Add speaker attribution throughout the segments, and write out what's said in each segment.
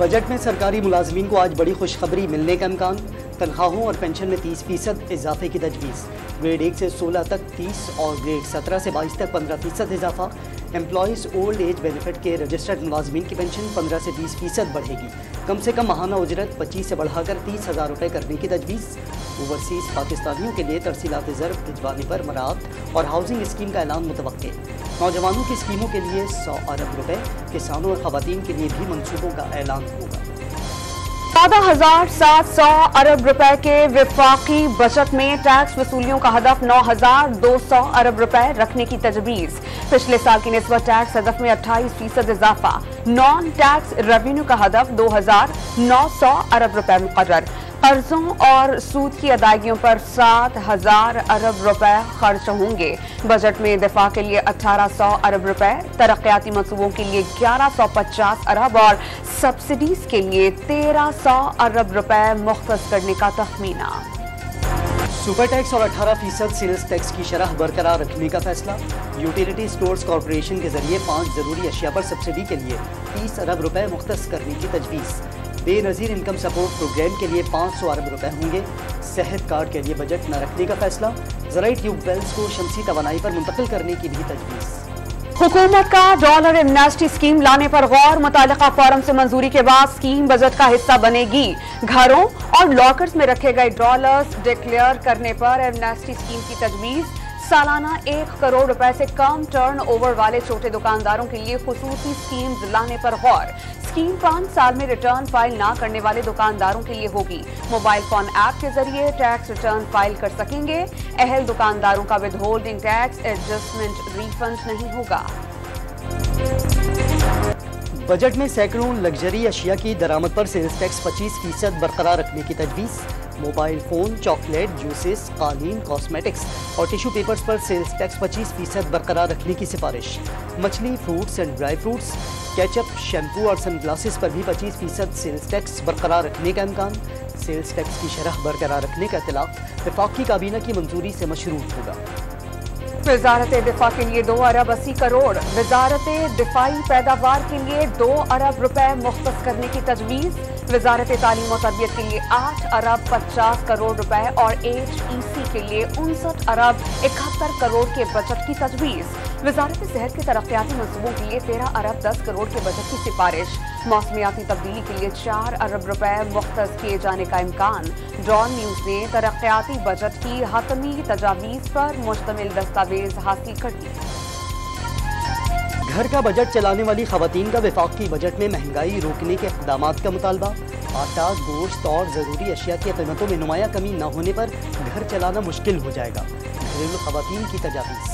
Speaker 1: Budget में सरकारी मुलाजमीन को आज बड़ी खुशखबरी मिलने का इम्कान। तनख्वाहों और पेंशन में 30% इजाफे की तजवीज़। ग्रेड 1 से 16 तक 30 और ग्रेड 17 से 22 तक 15% इजाफा। एम्प्लॉइज़ ओल्ड एज बेनिफिट के रजिस्टर्ड मुलाजमीन की पेंशन 15 से 20% बढ़ेगी। कम से कम माहाना उजरत 25 से बढ़ाकर 30,000 रुपये करने की तजवीज़। ओवरसीज़ पाकिस्तानियों के लिए तरसीलात ज़र्फ़ भिजवाने पर मराहत और हाउसिंग स्कीम का ऐलान मुतवक्के। नौजवानों की स्कीमों के लिए 100 अरब रुपए। किसानों और ख़वातीन के लिए भी मनसूबों का ऐलान होगा।
Speaker 2: 14,700 अरब रुपए के विफाकी बजट में टैक्स वसूलियों का हदफ 9,200 अरब रुपए रखने की तजवीज़। पिछले साल की निस्बत टैक्स हदफ में 28% इजाफा। नॉन टैक्स रेवेन्यू का हदफ 2,900 अरब रुपए मुकर्रर। कर्जों और सूद की अदायगियों पर 7,000 अरब रुपए खर्च होंगे। बजट में दिफा के लिए 1,800 अरब रुपए, तरक्याती मंसूबों के लिए 1,150 अरब और सब्सिडीज के लिए 1,300 अरब रुपए मुख्तस करने का तखमीना।
Speaker 1: सुपर टैक्स और 18% सेल्स टैक्स की शरह बरकरार रखने का फैसला। यूटिलिटी स्टोर्स कॉरपोरेशन के जरिए 5 ज़रूरी अशिया पर सब्सिडी के लिए 30 अरब रुपए मुख्तस करने की तजवीज़। बेनज़ीर इनकम सपोर्ट प्रोग्राम के लिए 500 अरब रुपए होंगे। सेहत कार्ड के लिए बजट न रखने का फैसला। ज़राई ट्यूबवेल्स को शमसी तवानाई पर मुंतकिल करने की भी तजवीज़।
Speaker 2: हुकूमत का डॉलर एमनेस्टी स्कीम लाने पर गौर। मुतालिका फोरम से मंजूरी के बाद स्कीम बजट का हिस्सा बनेगी। घरों और लॉकर्स में रखे गए डॉलर्स डिक्लेयर करने पर एमनेस्टी स्कीम की तजवीज़। सालाना 1 करोड़ रुपए से कम टर्न ओवर वाले छोटे दुकानदारों के लिए खुसूसी स्कीम्स लाने पर गौर। स्कीम 5 साल में रिटर्न फाइल ना करने वाले दुकानदारों के लिए होगी। मोबाइल फोन ऐप के जरिए टैक्स रिटर्न फाइल कर सकेंगे। अहल दुकानदारों का with holding tax adjustment refund नहीं होगा।
Speaker 1: बजट में सैकड़ों लग्जरी अशिया की दरामद पर सेल्स टैक्स 25% बरकरार रखने की तजवीज़। मोबाइल फ़ोन, चॉकलेट, जूसेस, कालीन, कॉस्मेटिक्स और टिश्यू पेपर्स पर सेल्स टैक्स 25% बरकरार रखने की सिफारिश। मछली, fruits and dry fruits, ketchup, shampoo और सनग्लासेस पर भी 25% सेल्स टैक्स बरकरार रखने का इम्कान। सेल्स टैक्स की शरह बरकरार रखने का इत्तलाक वफाकी काबीना की मंजूरी से मशरूत होगा।
Speaker 2: वजारत दिफा के लिए 2 अरब 80 करोड़। वजारत दिफाई पैदावार के लिए 2 अरब रुपए मुख्तस करने की तजवीज़। वजारत तालीम और तरबियत के लिए 8 अरब 50 करोड़ रुपए और HEC के लिए 59 अरब 71 करोड़ के बजट की तजवीज़। वजारत सेहत के तरक्याती मंसूबों के लिए 13 अरब 10 करोड़ के बजट की सिफारिश। मौसमियाती तब्दीली के लिए 4 अरब रुपए मुख्तस किए जाने का इम्कान। डॉन न्यूज़ ने तरक्याती बजट की हतमी तजावीज़ पर मुश्तमिल दस्तावेज हासिल कर ली।
Speaker 1: घर का बजट चलाने वाली खवातीन का वफाकी बजट में महंगाई रोकने के इक़दामात का मुतालबा। आटा, गोश्त और ज़रूरी अशिया की कीमतों में नुमाया कमी न होने पर घर चलाना मुश्किल हो जाएगा। घरेलू खवातीन की तजावीज़।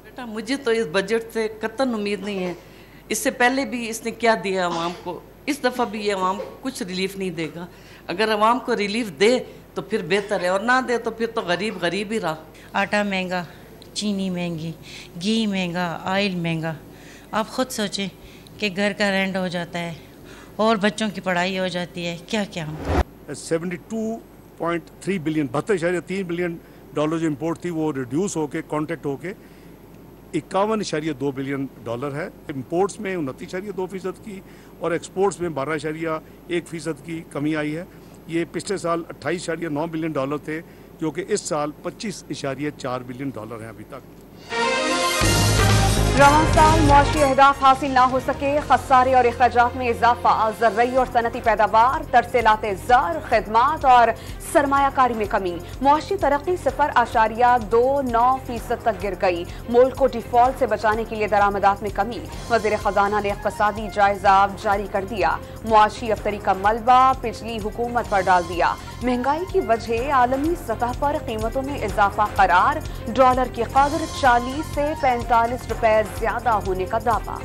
Speaker 3: बेटा, मुझे तो इस बजट से कतई उम्मीद नहीं है। इससे पहले भी इसने क्या दिया आवाम को, इस दफ़ा भी ये आवाम को कुछ रिलीफ नहीं देगा। अगर आवाम को रिलीफ दे तो फिर बेहतर है, और ना दे तो फिर तो गरीब गरीब ही रहा।
Speaker 4: आटा महंगा, चीनी महंगी, घी महंगा, ऑयल महंगा। आप ख़ुद सोचें कि घर का रेंट हो जाता है और बच्चों की पढ़ाई हो जाती है, क्या क्या हम
Speaker 5: 72.3 बिलियन 72.3 बिलियन डॉलर जो इम्पोर्ट थी वो रिड्यूस होके कॉन्ट्रैक्ट होके 51.2 बिलियन डॉलर है। इम्पोर्ट्स में 29.2% की और एक्सपोर्ट्स में 12.1% की कमी आई है। ये पिछले साल 28.9 बिलियन डॉलर थे, जो कि इस साल 25.4 बिलियन डॉलर हैं अभी तक।
Speaker 2: रवां साल मुआशी अहदाफ हासिल ना हो सके। खसारे और अखराजात में इजाफा। ज़र्रई और सनती पैदावार, तरसेलाते ज़र, खिदमात और सरमायाकारी में कमी। मुआशी तरक्की 0.29% तक गिर गई। मुल्क को डिफॉल्ट से बचाने के लिए दरामदात में कमी। वज़ीर ख़जाना ने इक़्तिसादी जायज़ा जारी कर दिया। मुआशी अफ्तरी का मलबा पिछली हुकूमत पर डाल दिया। महंगाई की वजह आलमी सतह पर कीमतों में इजाफा करार। डॉलर की कदर 40 से 45 रुपए ज्यादा होने का दावा।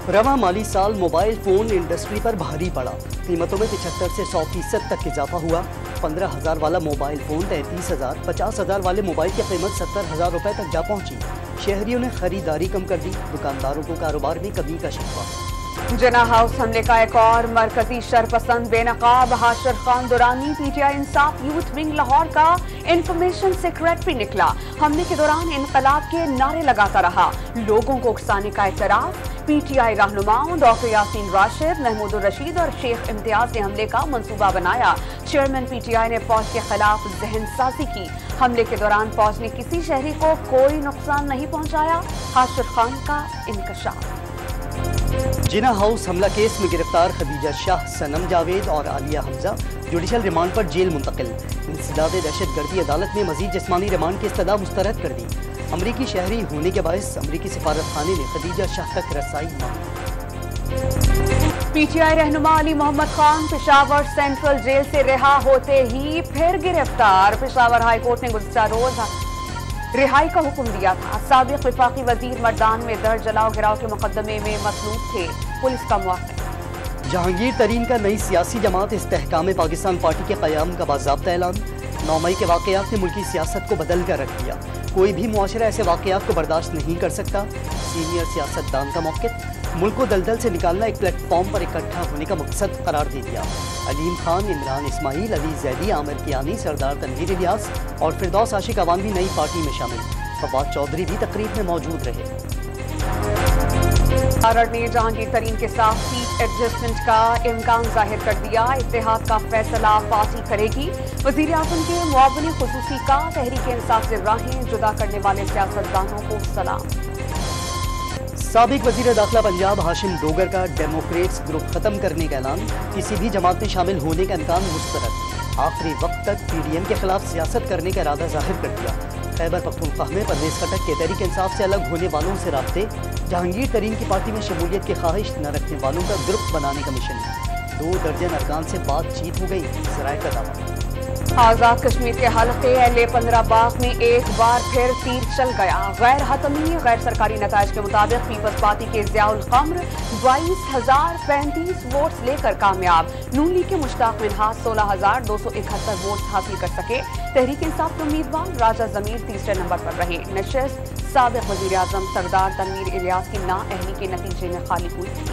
Speaker 1: रवां माली साल मोबाइल फ़ोन इंडस्ट्री पर भारी पड़ा। कीमतों में 75 से 100% तक इजाफा हुआ। 15,000 वाला मोबाइल फ़ोन 33,000, 50,000 वाले मोबाइल की कीमत 70,000 रुपए तक जा पहुंची। शहरियों ने खरीदारी कम कर दी। दुकानदारों को कारोबार में कमी का शिकवा।
Speaker 2: जिन्ना हाउस हमले का एक और मरकजी शरपसंद बेनकाब हाशिर खान दुरानी पीटीआई इंसाफ यूथ विंग लाहौर का इंफॉर्मेशन सेक्रेटरी निकला। हमले के दौरान इनकलाब के नारे लगाता रहा, लोगों को उकसाने का इतराफ। पीटीआई रहनुमाओं डॉक्टर यासीन राशिद, महमूद रशीद और शेख इम्तियाज ने हमले का मंसूबा बनाया। चेयरमैन पीटीआई ने फौज के खिलाफ जहन साजी की। हमले के दौरान फौज ने किसी शहरी को कोई नुकसान नहीं पहुंचाया। हाशिर खान का इंकशाफ।
Speaker 1: जिन्ना हाउस हमला केस में गिरफ्तार खदीजा शाह, सनम जावेद और आलिया हमजा जुडिशल रिमांड पर जेल मुंतकिल। इंसदाद दहशतगर्दी अदालत ने मजीद जिस्मानी रिमांड की इस्तदा मुस्तरद कर दी। अमरीकी शहरी होने के बायस अमरीकी सिफारत खाने ने खदीजा शाह तक रसाई मांगी।
Speaker 2: पीटीआई रहनुमा अली मोहम्मद खान पेशावर सेंट्रल जेल से रिहा होते ही फिर गिरफ्तार। पेशावर हाई कोर्ट ने गुज़िश्ता रोज रिहाई का हुक्म दिया था। साबिक वफाकी वजीर मर्दान में दर्ज जलाओ गिराव के मुकदमे में मतलूब थे। पुलिस का मुआफ़िक़।
Speaker 1: जहांगीर तरीन का नई सियासी जमात इस्तेहकाम पाकिस्तान पार्टी के क़याम का बाज़ाब्ता ऐलान। 9 मई के वाक़यात ने मुल्की सियासत को बदल कर रख दिया। कोई भी मुआशरा ऐसे वाक़यात को बर्दाश्त नहीं कर सकता। सीनियर सियासतदान का मौक़िफ़। मुल्क को दलदल से निकालना एक प्लेटफॉर्म पर इकट्ठा होने का मकसद करार दे दिया। अलीम खान, इमरान इस्माइल, अली जैदी, आमिर कियानी, सरदार तनवीर इलियास और फिरदौस आशिक अवान भी नई पार्टी में शामिल। फवाद चौधरी भी तकरीब में मौजूद रहे।
Speaker 2: अरड़ ने जहांगीर तरीन के साथ सीट एडजस्टमेंट का इम्कान जाहिर कर दिया। इत्तेहाद का फैसला पार्टी करेगी। वजीर आज़म के मुआविन खुसूसी का तहरीक इंसाफ से राहें जुदा करने वाले सियासतदानों को सलाम।
Speaker 1: साबिक वजीर दाखिला पंजाब हाशिम डोगर का डेमोक्रेट्स ग्रुप खत्म करने का ऐलान। किसी भी जमात में शामिल होने का इम्कान मुस्तरद। आखिरी वक्त तक पीडीएम के खिलाफ सियासत करने का इरादा जाहिर कर दिया। खैबर पख्तूनख्वा में परवेज खटक के तहरीक इंसाफ से अलग होने वालों से राब्ते। जहांगीर तरीन की पार्टी में शमूलियत की ख्वाहिश न रखने वालों का ग्रुप बनाने का मिशन। 2 दर्जन अरकान से बातचीत हो गई। सराय का दावा।
Speaker 2: आज़ाद कश्मीर के हल्के LA-15 बाग में एक बार फिर तीर चल गया। गैर हतमी गैर सरकारी नताइज के मुताबिक पीपल्स पार्टी के ज़ियाउल क़म्र 22,035 वोट्स लेकर कामयाब। नून लीग के मुश्ताक मिन्हाज 16,271 वोट्स हासिल कर सके। तहरीक इंसाफ के उम्मीदवार राजा ज़मीर तीसरे नंबर पर रहे। नशिस्त साबिक वज़ीर आज़म सरदार तनवीर इलियास की नाअहली के नतीजे में खाली हुई थी।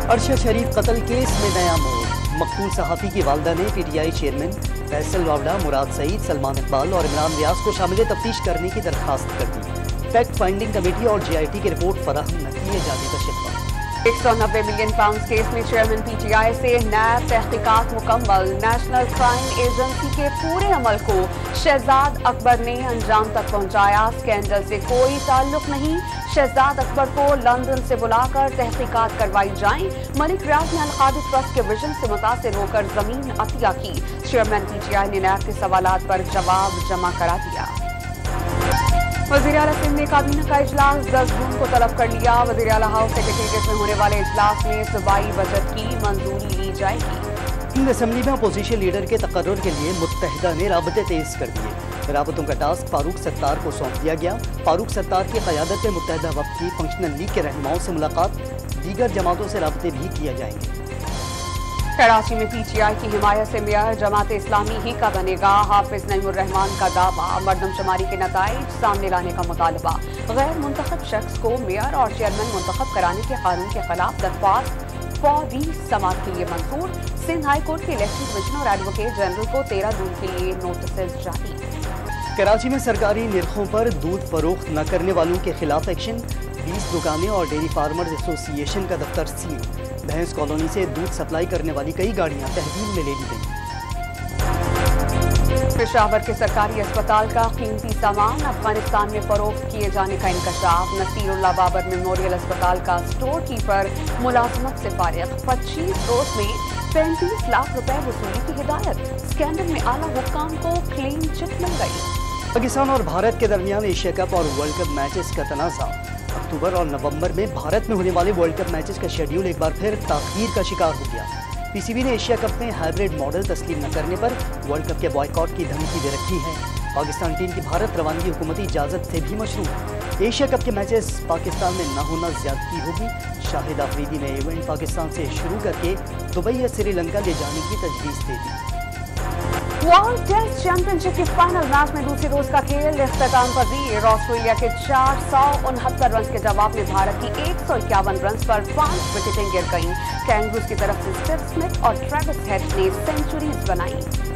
Speaker 1: अरशद शरीफ कत्ल केस में नया मोड़। मकतूल सहाफ़ी की वालदा ने पीटीआई चेयरमैन फैसल वावड़ा, मुराद सईद, सलमान इकबाल और इमरान रियाज को शामिल तफ्तीश करने की दरख्वास्त कर दी। फैक्ट फाइंडिंग कमेटी और GIT की रिपोर्ट फराहम न किए जाने का शिकवा।
Speaker 2: 190 मिलियन पाउंड केस में चेयरमैन पीटीआई से नैब तहकीकात मुकम्मल। नेशनल क्राइम एजेंसी के पूरे अमल को शहजाद अकबर ने अंजाम तक पहुंचाया। स्कैंडल से कोई ताल्लुक नहीं। शहजाद अकबर को लंदन से बुलाकर तहकीकात करवाई जाएं। मलिक रियाज ने अल-कादिर ट्रस्ट के विजन से मुतासिर होकर जमीन अतिया की। चेयरमैन पीटीआई ने नैब के सवालात पर जवाब जमा करा दिया। वज़ीर आला सिंध ने काबीना का इजलास 10 जून को तलब कर लिया। वज़ीर आला हाउस सेक्रेटेरिएट में होने वाले इजलास में सूबाई बजट की मंजूरी ली जाएगी।
Speaker 1: सिंध असम्बली में अपोजिशन लीडर के तकर्रुर के लिए मुत्तहिदा ने राबते तेज कर दिए। राबतों का टास्क फारूक सत्तार को सौंप दिया गया। फारूक सत्तार की क़यादत में मुत्तहिदा वक्त की फंक्शनल लीग के रहनुमाओं से मुलाकात। दीगर जमातों से राबते भी किए जाएंगे।
Speaker 2: कराची में पीटीआई की हिमायत से मेयर जमात इस्लामी ही का बनेगा। हाफिज नईमुर रहमान का दावा। मरदमशुमारी के नताइज सामने लाने का मुतालबा। गैर मुंतखब शख्स को मेयर और चेयरमैन मुंतखब कराने के कानून के खिलाफ दरख्वास्त फौरी समाअत के लिए मंजूर। सिंध हाई कोर्ट के इलेक्शन कमिश्नर और एडवोकेट जनरल को 13 जून के लिए नोटिस जारी।
Speaker 1: कराची में सरकारी निर्खों पर दूध फरोख्त न करने वालों के खिलाफ एक्शन। 20 दुकानें और डेयरी फार्मर्स एसोसिएशन का दफ्तर सील। भैंस कॉलोनी से दूध सप्लाई करने वाली कई गाड़ियां तहवील में ले ली गई।
Speaker 2: पेशावर के सरकारी अस्पताल का कीमती सामान अफगानिस्तान में फरोख्त किए जाने का इंकशाफ। नसीरुल्लाह बाबर मेमोरियल अस्पताल का स्टोर कीपर मुलाजमत से फारिग। 25 रोज में 35 लाख रुपए वसूली की हिदायत। स्कैंडल में आला हुक्काम को क्लीन चिट मिल गई।
Speaker 1: पाकिस्तान और भारत के दरमियान एशिया कप और वर्ल्ड कप मैचेस का तनाज़ा। अक्टूबर और नवंबर में भारत में होने वाले वर्ल्ड कप मैचेस का शेड्यूल एक बार फिर ताख़ीर का शिकार हो गया। पीसीबी ने एशिया कप में हाइब्रिड मॉडल तस्लीम न करने पर वर्ल्ड कप के बॉयकॉट की धमकी दे रखी है। पाकिस्तान टीम की भारत रवानगी हुकूमती इजाज़त से भी मशरूत। एशिया कप के मैचेस पाकिस्तान में न होना ज़्यादती होगी। शाहिद आफरीदी ने इवेंट पाकिस्तान से शुरू करके दुबई या श्रीलंका ले जाने की तजवीज़ दे दी।
Speaker 2: वर्ल्ड टेस्ट चैंपियनशिप के फाइनल मैच में दूसरे रोज का खेल इख्तिताम पजीर। ऑस्ट्रेलिया के 469 रन के जवाब में भारत की 151 रन पर 5 विकेटें गिर गईं। कैंगरूज की तरफ से स्टीव स्मिथ और ट्रेविस हेड ने सेंचुरीज बनाई।